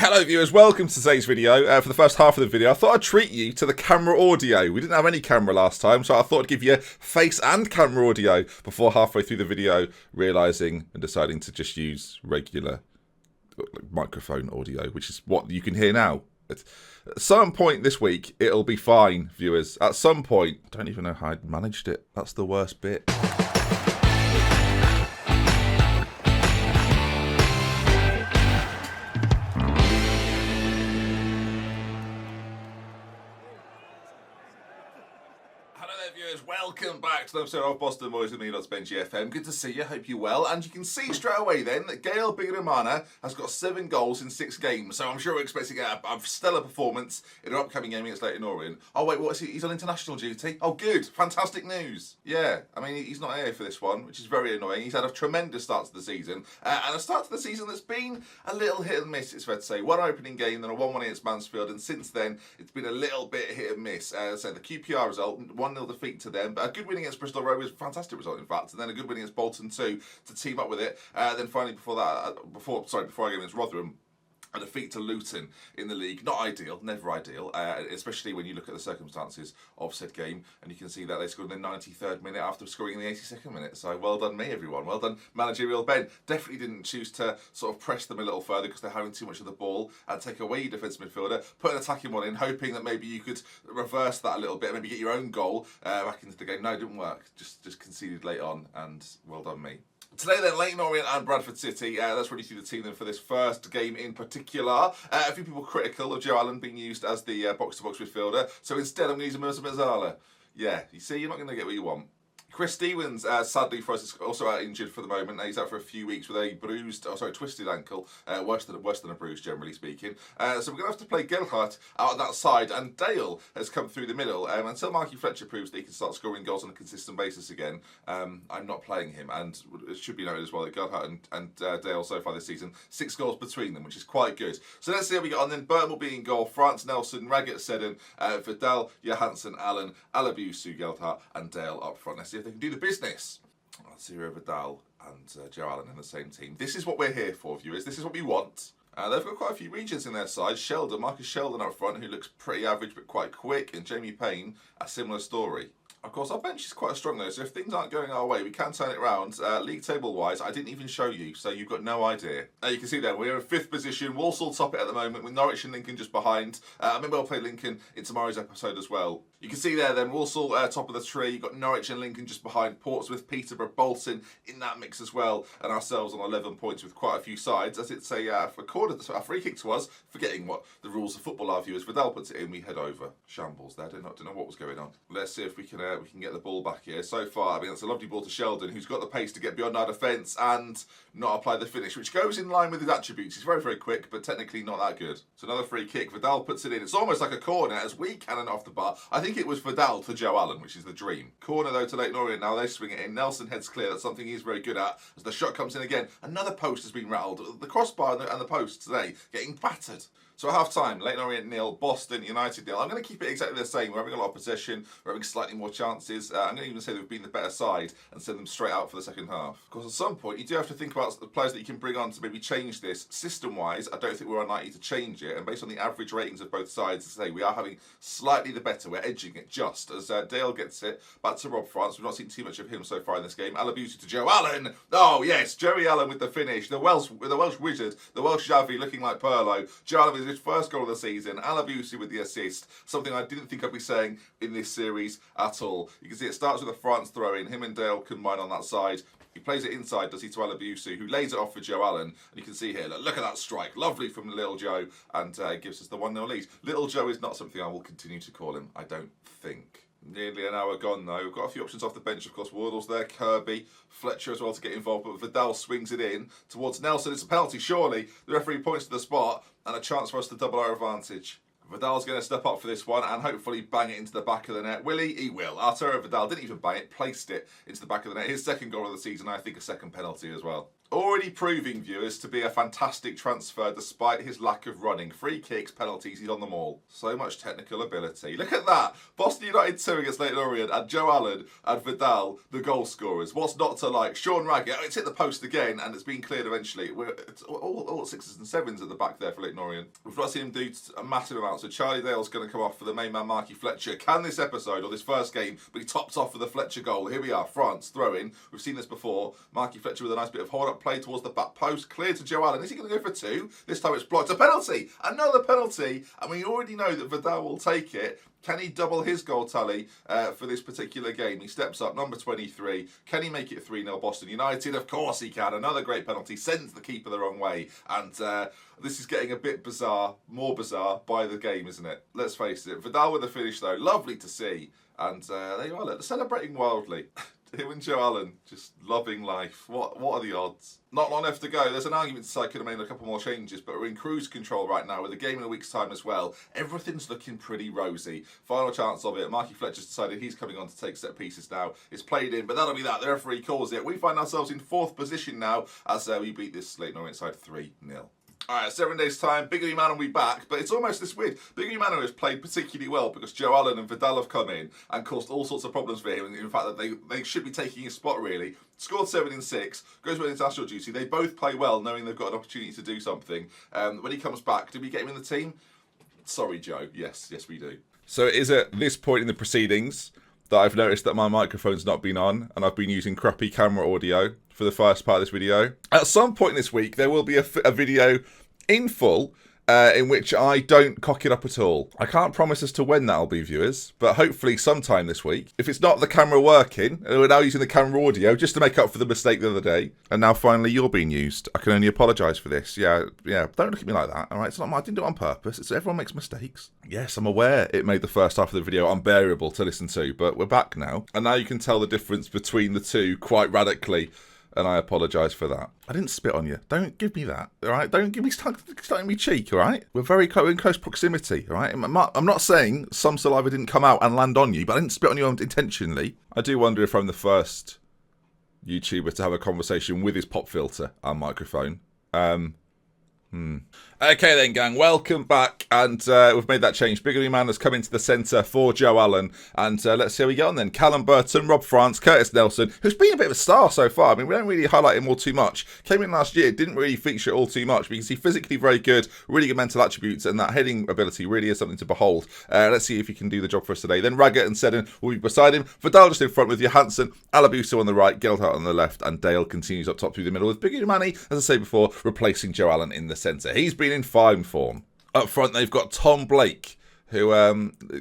Hello viewers, welcome to today's video. For the first half of the video, I thought I'd treat you to the camera audio. We didn't have any camera last time, so I thought I'd give you face and camera audio before halfway through the video realising and deciding to just use regular microphone audio, which is what you can hear now. At some point this week, it'll be fine, viewers. At some point, I don't even know how I managed it. That's the worst bit. Welcome back to the episode of Boston Boys with me, Benji FM. Good to see you, hope you're well. And you can see straight away then that Gael Bigirimana has got 7 goals in 6 games. So I'm sure we're expecting a stellar performance in an upcoming game against Leyton Orient. Oh wait, what is he? He's on international duty? Oh good, fantastic news. Yeah, I mean he's not here for this one, which is very annoying. He's had a tremendous start to the season. And a start to the season that's been a little hit and miss, it's fair to say. One opening game, then a 1-1 against Mansfield. And since then, it's been a little bit hit and miss. So the QPR result, 1-0 defeat to them. But a good win against Bristol Rovers, fantastic result in fact, and then a good win against Bolton too to team up with it. Then finally before I go against Rotherham, a defeat to Luton in the league. Not ideal, never ideal, especially when you look at the circumstances of said game, and you can see that they scored in the 93rd minute after scoring in the 82nd minute. So well done me, everyone. Well done, managerial Ben. Definitely didn't choose to sort of press them a little further because they're having too much of the ball and take away your defensive midfielder, put an attacking one in, hoping that maybe you could reverse that a little bit, maybe get your own goal back into the game. No, it didn't work. Just conceded late on, and well done me. Today then, Leyton Orient and Bradford City. Let's run you through the team then for this first game in particular. A few people critical of Joe Allen being used as the box-to-box midfielder, so instead I'm going to use Mercer Mazzala. Yeah, you see, you're not going to get what you want. Chris Stevens, sadly for us, is also out injured for the moment. He's out for a few weeks with a twisted ankle, worse than a bruise, generally speaking. So we're going to have to play Gelhardt out on that side, and Dale has come through the middle. Until Marky Fletcher proves that he can start scoring goals on a consistent basis again, I'm not playing him. And it should be noted as well that Gelhardt and Dale so far this season, 6 goals between them, which is quite good. So let's see how we get on then. Burton will be in goal, France, Nelson, Raggett, Seddon, Vidal, Johansson, Allen, Alabusu, Gelhardt, and Dale up front. Let's see if they can do the business. Ciro Vidal and Joe Allen in the same team. This is what we're here for, viewers. This is what we want. They've got quite a few regions in their side. Marcus Sheldon up front, who looks pretty average but quite quick, and Jamie Payne, a similar story. Of course, our bench is quite strong though, so if things aren't going our way, we can turn it around. League table-wise, I didn't even show you, so you've got no idea. You can see there, we're in 5th position. Walsall top it at the moment, with Norwich and Lincoln just behind. Maybe I'll play Lincoln in tomorrow's episode as well. You can see there then, Walsall top of the tree. You've got Norwich and Lincoln just behind. Portsmouth, Peterborough, Bolton in that mix as well. And ourselves on 11 points with quite a few sides. As it's a free kick to us, forgetting what the rules of football are, viewers. Vidal puts it in, we head over. Shambles there, don't know what was going on. Let's see if we can get the ball back here. So far, I mean, that's a lovely ball to Sheldon, who's got the pace to get beyond our defence and not apply the finish, which goes in line with his attributes. He's very, very quick, but technically not that good. So another free kick. Vidal puts it in. It's almost like a corner as we cannon off the bar. I think it was Vidal to Joe Allen, which is the dream. Corner, though, to Leyton Orient. Now they swing it in. Nelson heads clear. That's something he's very good at. As the shot comes in again, another post has been rattled. The crossbar and the post today getting battered. So at half-time, Leyton Orient 0, Boston United 0. I'm going to keep it exactly the same. We're having a lot of possession. We're having slightly more chances. I'm going to even say they've been the better side and send them straight out for the second half. Of course, at some point, you do have to think about the players that you can bring on to maybe change this. System-wise, I don't think we're unlikely to change it. And based on the average ratings of both sides, as I say, we are having slightly the better. We're edging it just as Dale gets it back to Rob France. We've not seen too much of him so far in this game. Alabusi to Joe Allen. Oh, yes, Joey Allen with the finish. The Welsh wizard, the Welsh Xavi looking like Perlo. Joe Allen with his first goal of the season. Alabusi with the assist, something I didn't think I'd be saying in this series at all. You can see it starts with a France throw-in. Him and Dale combine on that side. He plays it inside, does he, to Alabusi, who lays it off for Joe Allen. And you can see here, look at that strike. Lovely from Little Joe, and gives us the 1-0 lead. Little Joe is not something I will continue to call him, I don't think. Nearly an hour gone though. We've got a few options off the bench, of course. Wardle's there, Kirby, Fletcher as well to get involved, but Vidal swings it in towards Nelson. It's a penalty, surely. The referee points to the spot, and a chance for us to double our advantage. Vidal's going to step up for this one and hopefully bang it into the back of the net. Will he? He will. Arturo Vidal didn't even bang it, placed it into the back of the net. His second goal of the season, I think a second penalty as well. Already proving, viewers, to be a fantastic transfer despite his lack of running. Free kicks, penalties, he's on them all. So much technical ability. Look at that. Boston United 2 against Leyton Orient and Joe Allen and Vidal, the goal scorers. What's not to like? Sean Raggett, it's hit the post again and it's been cleared eventually. It's all 6s and 7s at the back there for Leyton Orient. We've not seen him do a massive amount. So Charlie Dale's going to come off for the main man, Marky Fletcher. Can this episode or this first game be topped off with a Fletcher goal? Here we are, France throw-in. We've seen this before. Marky Fletcher with a nice bit of hold-up play towards the back post. Cleared to Joe Allen. Is he going to go for 2? This time it's blocked. A penalty! Another penalty! And we already know that Vidal will take it. Can he double his goal tally for this particular game? He steps up, number 23. Can he make it 3-0 Boston United? Of course he can. Another great penalty. Sends the keeper the wrong way. And this is getting a bit bizarre, more bizarre by the game, isn't it? Let's face it. Vidal with the finish, though. Lovely to see. And there you are. Look, celebrating wildly. Him and Joe Allen just loving life. What are the odds? Not long left to go. There's an argument to say could have made a couple more changes, but we're in cruise control right now with a game in a week's time as well. Everything's looking pretty rosy. Final chance of it. Marky Fletcher's decided he's coming on to take set pieces now. It's played in, but that'll be that. The referee calls it. We find ourselves in 4th position now as we beat this Leyton Orient side 3-0. Alright, 7 days' time, Biggie Mano will be back, but it's almost this weird. Biggie Mano has played particularly well because Joe Allen and Vidal have come in and caused all sorts of problems for him. In fact, that they should be taking his spot, really. Scored 7 in 6, goes with international duty. They both play well, knowing they've got an opportunity to do something. When he comes back, did we get him in the team? Sorry, Joe. Yes, we do. So it is at this point in the proceedings that I've noticed that my microphone's not been on and I've been using crappy camera audio for the first part of this video. At some point this week, there will be a video in full in which I don't cock it up at all. I can't promise as to when that'll be, viewers, but hopefully sometime this week. If it's not the camera working, we're now using the camera audio just to make up for the mistake the other day. And now finally you're being used. I can only apologise for this. Yeah, don't look at me like that, all right? It's not, I didn't do it on purpose. Everyone makes mistakes. Yes, I'm aware it made the first half of the video unbearable to listen to, but we're back now. And now you can tell the difference between the two quite radically. And I apologise for that. I didn't spit on you. Don't give me that, all right? Don't give me starting me cheek, all right? We're very in close proximity, all right? I'm not saying some saliva didn't come out and land on you, but I didn't spit on you intentionally. I do wonder if I'm the first YouTuber to have a conversation with his pop filter and microphone. Okay then, gang, welcome back, and we've made that change. Biggie Man has come into the centre for Joe Allen, and let's see how we get on then. Callum Burton, Rob France, Curtis Nelson, who's been a bit of a star so far. I mean, we don't really highlight him all too much. Came in last year, didn't really feature all too much, but you can see physically very good, really good mental attributes, and that heading ability really is something to behold. Let's see if he can do the job for us today. Then Raggett and Seddon will be beside him. Vidal just in front with Johansson, Alabuso on the right, Gelhardt on the left, and Dale continues up top through the middle with Biggie Manny, as I say before, replacing Joe Allen in the centre. He's been in fine form. Up front, they've got Tom Blake, who,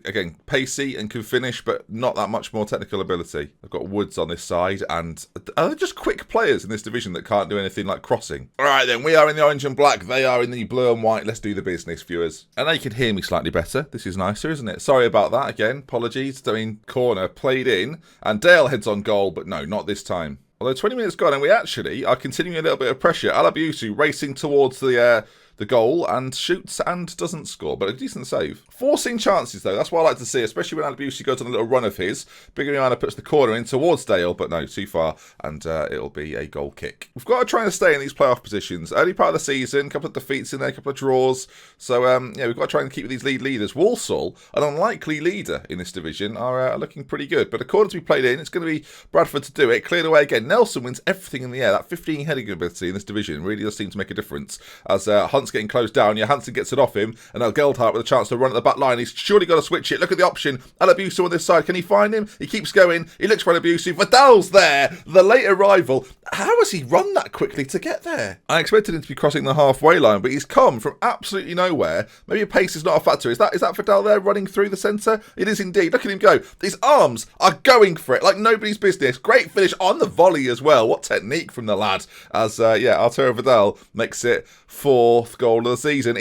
again, pacey and can finish, but not that much more technical ability. They've got Woods on this side, and are they just quick players in this division that can't do anything like crossing? All right, then, we are in the orange and black. They are in the blue and white. Let's do the business, viewers. And now you can hear me slightly better. This is nicer, isn't it? Sorry about that, again. Apologies. I mean, corner played in, and Dale heads on goal, but no, not this time. Although 20 minutes gone, and we actually are continuing a little bit of pressure. Alabuso racing towards the goal and shoots and doesn't score, but a decent save. Forcing chances, though, that's what I like to see, especially when Alabuso goes on a little run of his. Biggie Mano puts the corner in towards Dale, but no, too far, and it'll be a goal kick. We've got to try and stay in these playoff positions. Early part of the season, a couple of defeats in there, a couple of draws, so yeah, we've got to try and keep these leaders. Walsall, an unlikely leader in this division, are looking pretty good, but a corner to be played in, it's going to be Bradford to do it. Cleared away again. Nelson wins everything in the air. That 15 heading ability in this division really does seem to make a difference, as Hunt's getting closed down. Johansson gets it off him, and now Gelhardt with a chance to run at the back line. He's surely got to switch it. Look at the option. Alabuso on this side. Can he find him? He keeps going. He looks for Alabuso. Vidal's there, the late arrival. How has he run that quickly to get there? I expected him to be crossing the halfway line, but he's come from absolutely nowhere. Maybe pace is not a factor. Is that Vidal there running through the centre? It is indeed. Look at him go. His arms are going for it like nobody's business. Great finish on the volley as well. What technique from the lad. As, yeah, Arturo Vidal makes it 4th goal of the season.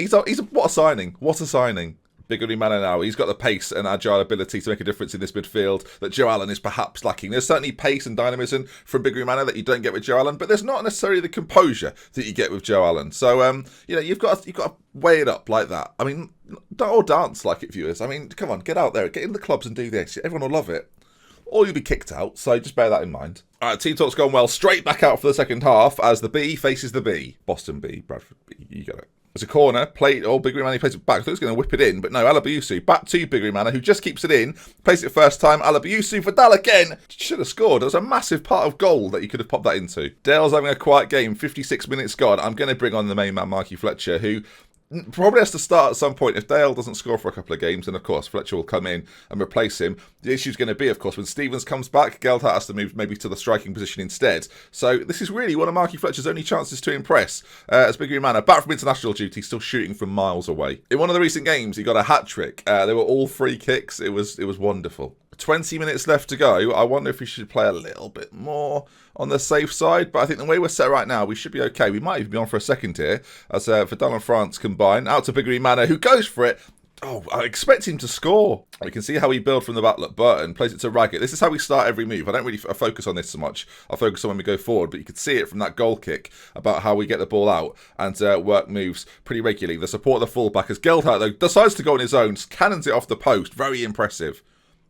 What a signing. What a signing. Biggie Mano now, he's got the pace and agile ability to make a difference in this midfield that Joe Allen is perhaps lacking. There's certainly pace and dynamism from Biggie Mano that you don't get with Joe Allen, but there's not necessarily the composure that you get with Joe Allen. So, you know, you've got to weigh it up like that. I mean, don't all dance like it, viewers. I mean, come on, get out there, get in the clubs and do this. Everyone will love it. or you'll be kicked out, so just bear that in mind. Alright, team talk's gone well. Straight back out for the second half as the B faces the B. Boston B, Bradford B, you got it. There's a corner, played, Big Green Manor plays it back. I thought he was going to whip it in, but no, Alabiusu, back to Big Green Manor, who just keeps it in, plays it first time, Alabiusu for Dal again, should have scored. It was a massive part of goal that you could have popped that into. Dale's having a quiet game, 56 minutes gone. I'm going to bring on the main man, Marky Fletcher, who probably has to start at some point. If Dale doesn't score for a couple of games, then of course Fletcher will come in and replace him. The issue's going to be, of course, when Stevens comes back, Geldhart has to move maybe to the striking position instead. So this is really one of Marky Fletcher's only chances to impress. As Big Green Manor, back from international duty, still shooting from miles away. In one of the recent games, he got a hat-trick. They were all free kicks. It was wonderful. 20 minutes left to go. I wonder if we should play a little bit more on the safe side, but I think the way we're set right now, we should be okay. We might even be on for a second here, as Vidal and France combine. Out to Big Green Manor, who goes for it. Oh, I expect him to score. We can see how he builds from the back. Look, Burton plays it to Raggett. This is how we start every move. I don't really focus on this so much. I'll focus on when we go forward, but you can see it from that goal kick about how we get the ball out and work moves pretty regularly. The support of the fullback as Geldhart, though, decides to go on his own, cannons it off the post. Very impressive.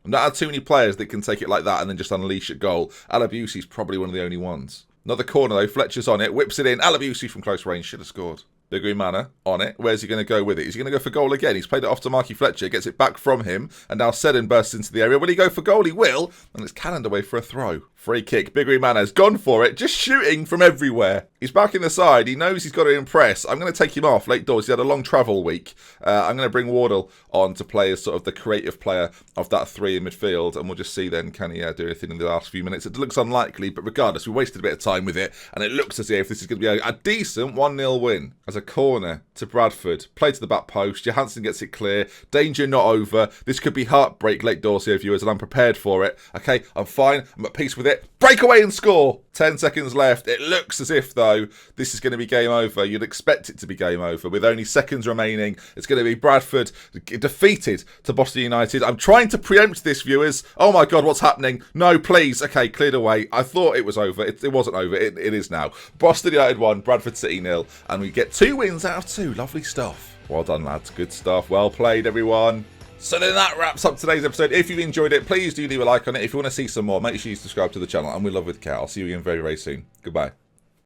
I've not had too many players that can take it like that and then just unleash at goal. Alabiusi's probably one of the only ones. Another corner though, Fletcher's on it, whips it in. Alabiusi from close range should have scored. Big Green Manor on it. Where's he going to go with it? Is he going to go for goal again? He's played it off to Marky Fletcher, gets it back from him, and now Seddon bursts into the area. Will he go for goal? He will, and it's cannoned away for a throw. Free kick. Big Green Manor's gone for it, just shooting from everywhere. He's back in the side. He knows he's got to impress. I'm going to take him off late doors. He had a long travel week. I'm going to bring Wardle on to play as sort of the creative player of that three in midfield, and we'll just see then, can he do anything in the last few minutes? It looks unlikely, but regardless, we wasted a bit of time with it, and it looks as if this is going to be a decent 1-0 win. As a corner to Bradford, play to the back post, Johansson gets it clear, danger not over, this could be heartbreak, late Dorsey viewers, and I'm prepared for it. Okay, I'm fine, I'm at peace with it, break away and score! 10 seconds left. It looks as if, though, this is going to be game over. You'd expect it to be game over. With only seconds remaining, it's going to be Bradford defeated to Boston United. I'm trying to preempt this, viewers. Oh my God, what's happening? No, please. Okay, cleared away. I thought it was over. It wasn't over. It is now. Boston United 1, Bradford City 0. And we get 2 wins out of 2. Lovely stuff. Well done, lads. Good stuff. Well played, everyone. So then that wraps up today's episode. If you've enjoyed it, please do leave a like on it. If you want to see some more, make sure you subscribe to the channel. And we love with care. I'll see you again very, very soon. Goodbye.